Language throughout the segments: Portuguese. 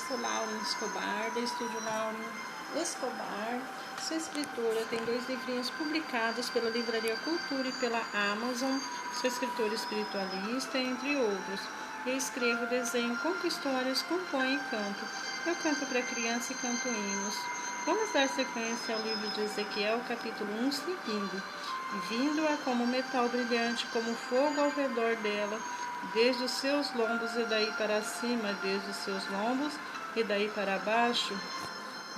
sou Lauren Escobar, do Estúdio Lauren Escobar. Sou escritora, tenho 2 livrinhos publicados pela Livraria Cultura e pela Amazon. Sou escritora espiritualista, entre outros. Eu escrevo, desenho, conto histórias, componho e canto. Eu canto para criança e canto hinos. Vamos dar sequência ao livro de Ezequiel, capítulo 1, seguindo. Vindo-a como metal brilhante, como fogo ao redor dela, desde os seus lombos e daí para cima, desde os seus lombos e daí para baixo.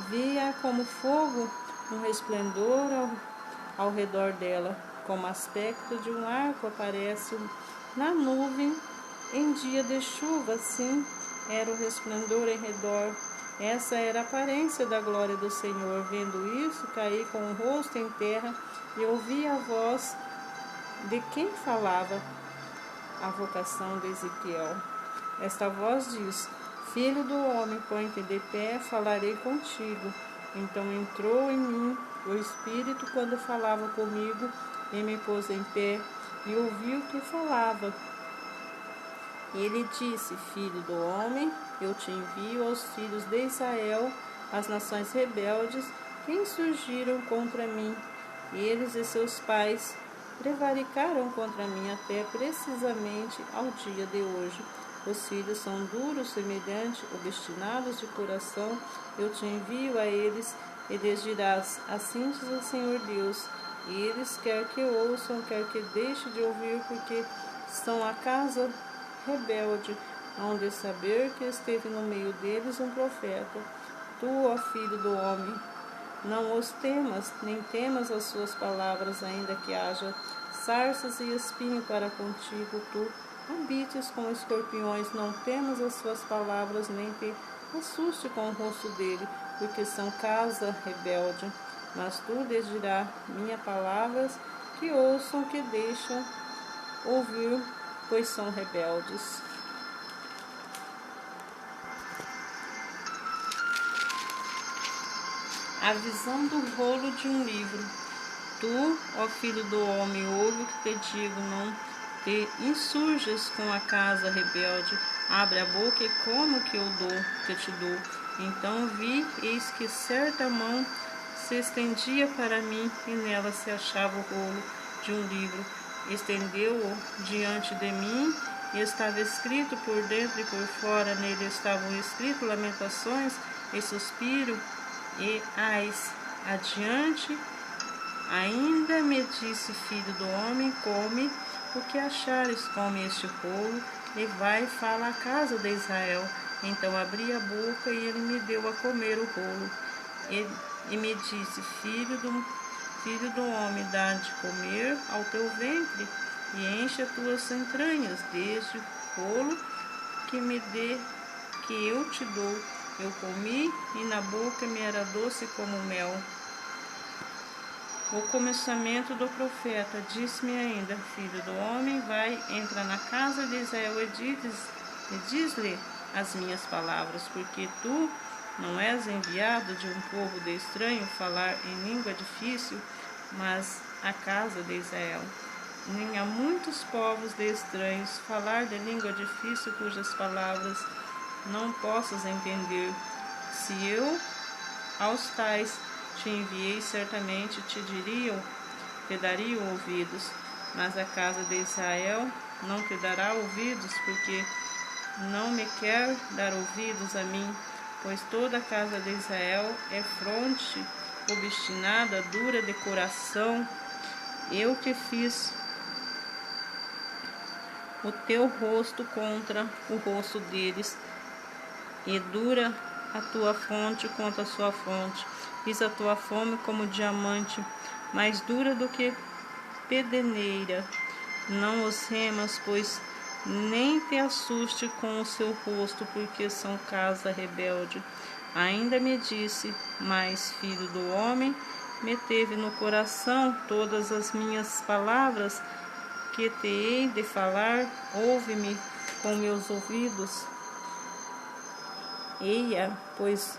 Via como fogo um resplendor ao redor dela, como aspecto de um arco aparece na nuvem em dia de chuva, assim era o resplendor em redor. Essa era a aparência da glória do Senhor. Vendo isso, caí com o rosto em terra e ouvi a voz de quem falava a vocação de Ezequiel. Esta voz diz: Filho do homem, põe-te de pé, falarei contigo. Então entrou em mim o Espírito quando falava comigo e me pôs em pé e ouvi o que falava. Ele disse: Filho do homem, eu te envio aos filhos de Israel, as nações rebeldes que insurgiram contra mim. Eles e seus pais prevaricaram contra mim até precisamente ao dia de hoje. Os filhos são duros, semelhante, obstinados de coração. Eu te envio a eles e lhes dirás: assim diz o Senhor Deus. Eles quer que ouçam, quer que deixem de ouvir, porque são a casa rebelde, hão de saber que esteve no meio deles um profeta. Tu, ó filho do homem, não os temas, nem temas as suas palavras, ainda que haja sarças e espinho para contigo. Tu habites com escorpiões, não temas as suas palavras, nem te assuste com o rosto dele, porque são casa rebelde. Mas tu lhes dirás minhas palavras, que ouçam, que deixam ouvir, pois são rebeldes. A visão do rolo de um livro. Tu, ó filho do homem, ouve o que te digo, não te insurjas com a casa rebelde. Abre a boca e come o que eu dou, que te dou. Então vi, eis que certa mão se estendia para mim, e nela se achava o rolo de um livro. Estendeu-o diante de mim, e estava escrito por dentro e por fora. Nele estavam escritos lamentações e suspiro e ais. Adiante ainda me disse: Filho do homem, come o que achares, come este rolo, e vai e fala à casa de Israel. Então abri a boca, e ele me deu a comer o rolo. E me disse: Filho do homem, dá de comer ao teu ventre, e enche as tuas entranhas, desde o rolo que eu te dou. Eu comi, e na boca me era doce como mel. O começamento do profeta disse-me ainda: Filho do homem, vai, entra na casa de Israel e diz-lhe as minhas palavras, porque tu não és enviado de um povo de estranho falar em língua difícil, mas a casa de Israel. Nem a muitos povos de estranhos falar de língua difícil, cujas palavras não possas entender. Se eu aos tais te enviei, certamente te dariam ouvidos, mas a casa de Israel não te dará ouvidos, porque não me quer dar ouvidos a mim, pois toda a casa de Israel é fronte, obstinada, dura de coração. Eu que fiz o teu rosto contra o rosto deles, e dura a tua fonte contra a sua fonte. Fiz a tua fome como diamante, mais dura do que pedeneira. Não os remas, pois nem te assuste com o seu rosto, porque são casa rebelde. Ainda me disse: mas, filho do homem, me teve no coração todas as minhas palavras que te hei de falar. Ouve-me com meus ouvidos. Eia, pois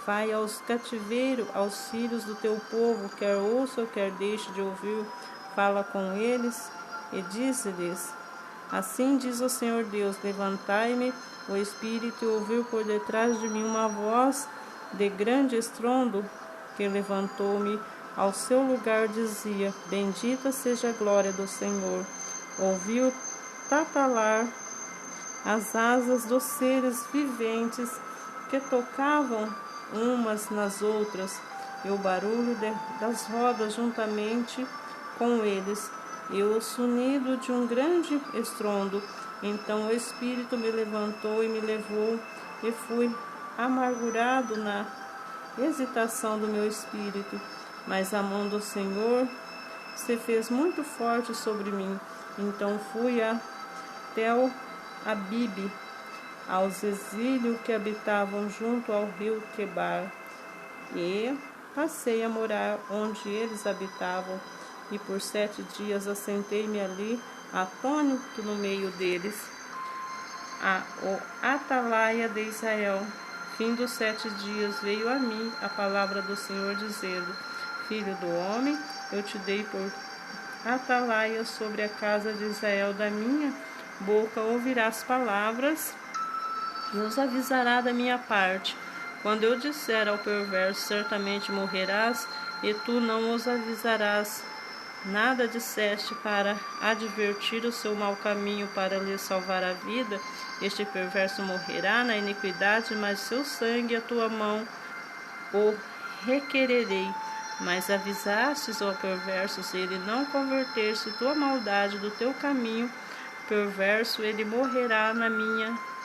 vai aos cativeiros, aos filhos do teu povo, quer ouça, quer deixe de ouvir, fala com eles e diz-lhes: Assim diz o Senhor Deus: levantai-me o espírito, e ouviu por detrás de mim uma voz de grande estrondo, que levantou-me ao seu lugar, dizia: bendita seja a glória do Senhor. Ouviu tatalar as asas dos seres viventes, que tocavam umas nas outras, e o barulho das rodas juntamente com eles, e o sonido de um grande estrondo. Então o Espírito me levantou e me levou, e fui amargurado na hesitação do meu espírito. Mas a mão do Senhor se fez muito forte sobre mim. Então fui a Tel Abibe, aos exílios que habitavam junto ao rio Quebar, e passei a morar onde eles habitavam, e por 7 dias assentei-me ali, atônito no meio deles, o atalaia de Israel. Fim dos 7 dias veio a mim a palavra do Senhor, dizendo: filho do homem, eu te dei por atalaia sobre a casa de Israel. Da minha boca ouvirás palavras e os avisará da minha parte. Quando eu disser ao perverso: certamente morrerás, e tu não os avisarás, nada disseste para advertir o seu mau caminho, para lhe salvar a vida, este perverso morrerá na iniquidade, mas seu sangue a tua mão o requererei. Mas avisastes ao perverso: se ele não converter-se tua maldade do teu caminho perverso, ele morrerá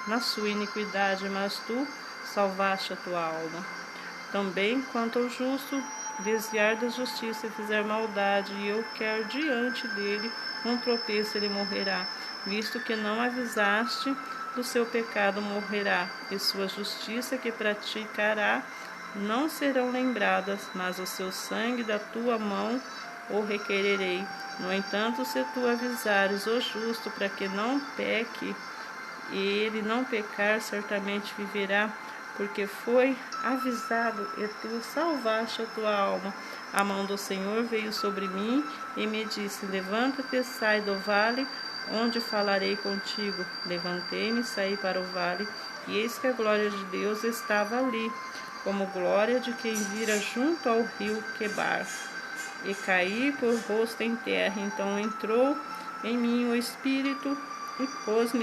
na sua iniquidade, mas tu salvaste a tua alma. Também quanto ao justo desviar da justiça e fizer maldade, e eu quero diante dele um tropeço, ele morrerá, visto que não avisaste do seu pecado, morrerá, e sua justiça que praticará não serão lembradas, mas o seu sangue da tua mão o requererei. No entanto, se tu avisares o justo para que não peque, e ele não pecar, certamente viverá, porque foi avisado, e tu salvaste a tua alma. A mão do Senhor veio sobre mim e me disse: levanta-te e sai do vale, onde falarei contigo. Levantei-me, saí para o vale, e eis que a glória de Deus estava ali, como glória de quem vira junto ao rio Quebar, e caí por rosto em terra. Então entrou em mim o Espírito e pôs-me